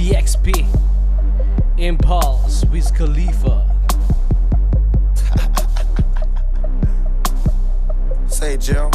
TXP, Impulse, Wiz Khalifa. Say, Jill.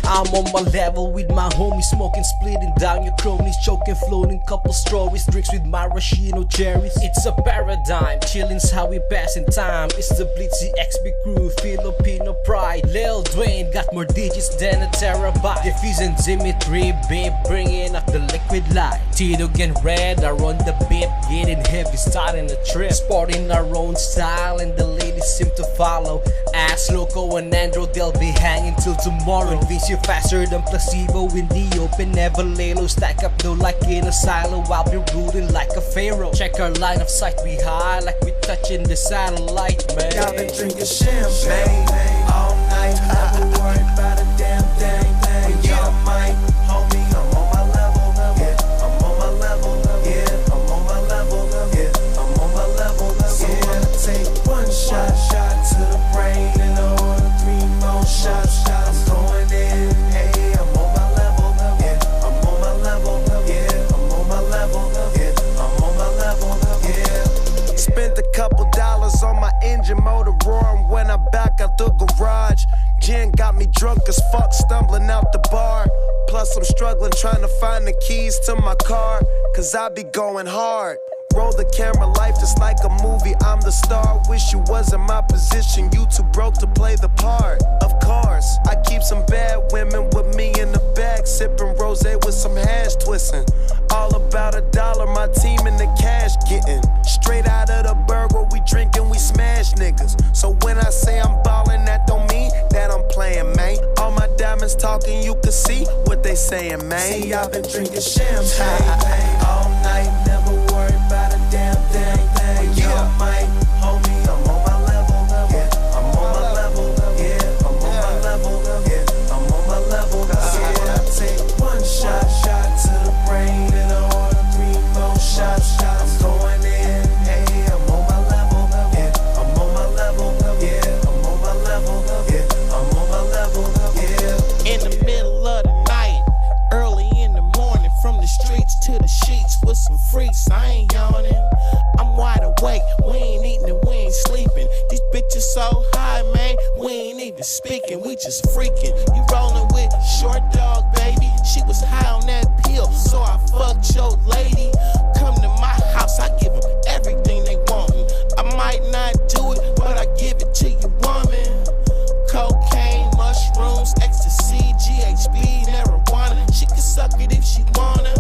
I'm on my level with my homies, smoking, splitting down your cronies, choking, floating, couple stories, drinks with maraschino cherries. It's a paradigm, chilling's how we pass in time. It's the Blitzy XP crew, Filipino pride. Lil Dwayne got more digits than a terabyte. Diffusing symmetry, babe, bringing up the liquid light. Tito and Red are on the beat, getting heavy, starting a trip, sporting our own style, and the ladies seem to follow. Ask Loco and Andro, they'll be hanging till tomorrow. Convince you faster than placebo in the open, never lay low, stack up though like in a silo. I'll be ruling like a pharaoh. Check our line of sight, we high like we touching the satellite, man. Y'all been drinking champagne all night, never worried about a damn thing. When y'all might, homie, I'm on my level, yeah, I'm on my level, yeah, I'm on my level, yeah, I'm on my level, so I'ma take one shot to the brain and order 3 more shots. I'm going in, hey, I'm on my level, yeah, I'm on my level, yeah, I'm on my level, yeah, I'm on my level, yeah. Spent a couple dollars on my engine motor roaring when I back out the garage. Gin got me drunk as fuck, stumbling out the bar. Plus I'm struggling trying to find the keys to my car, cause I be going hard. Roll the camera, life just like a movie, I'm the star. Wish you was in my position, you too broke to play the part. Of course, I keep some bad women with me in the bag, sipping rosé with some hash twisting. All about $1, my team in the cash getting. Straight out of the burger, we drinking, we smash niggas. So when I say I'm ballin', that don't mean that I'm playing, man. All my diamonds talking, you can see what they saying, man. See, I've been drinking champagne all night, never worried about a damn thing. When y'all might, homie, I'm on my level, yeah, I'm on my level, yeah, I'm on my level, yeah, I'm on my level. So I take one shot to the brain and order 3 more shots. I'm going in, hey, I'm on my level, yeah, I'm on my level, yeah, I'm on my level, yeah, I'm on my level, yeah. In the middle of the night, early in the morning, from the streets to the sheets with some freaks, I ain't yawning. I'm wide awake, we ain't eating and we ain't sleeping. These bitches so high, man, we ain't even speaking, we just freaking. You rolling with Short Dog, baby, she was high on that pill, so I fucked your lady. Come to my house, I give them everything they want. I might not do it, but I give it to you, woman. Cocaine, mushrooms, ecstasy, GHB, marijuana. She can suck it if she wanna.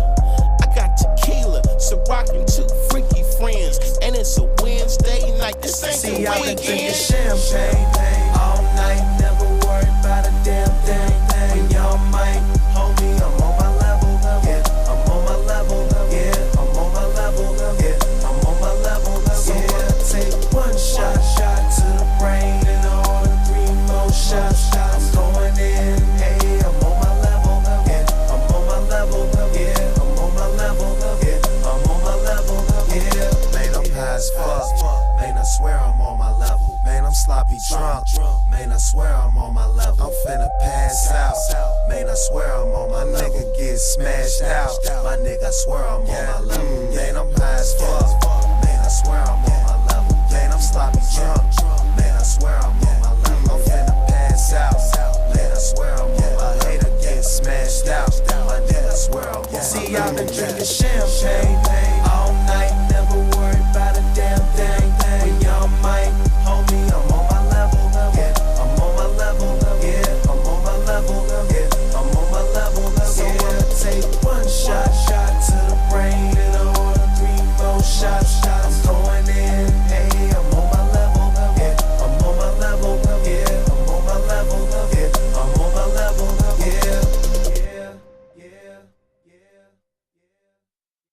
I got tequila, so rockin' 2 freaky friends, and it's a Wednesday night. This ain't See, the I've been drinking weekend. champagne all night, never worried about a damn thing. When y'all might, homie, I'm on my level, yeah, I'm on my level, yeah, I'm on my level, yeah, I'm on my level. So I take one shot to the brain and order 3 more shots. I'm going in, hey, I'm on my level, yeah, I'm on my level, yeah, I'm on my level, yeah, I'm on my level, yeah. Man, I'm high as fuck. Man, I swear I'm on my level. Man, I'm sloppy drunk. Man, I swear I'm on my level. I'm finna pass out. Man, I swear I'm on my nigga get smashed out. My nigga, I swear I'm on my level. Man, I'm high as fuck. Man, I swear I'm on my level. Man, I'm sloppy drunk. Man, I swear I'm on my level. I'm finna pass out. Man, I swear I'm on my hater get smashed out. My nigga, I swear I'm on my level. See, I've been drinking champagne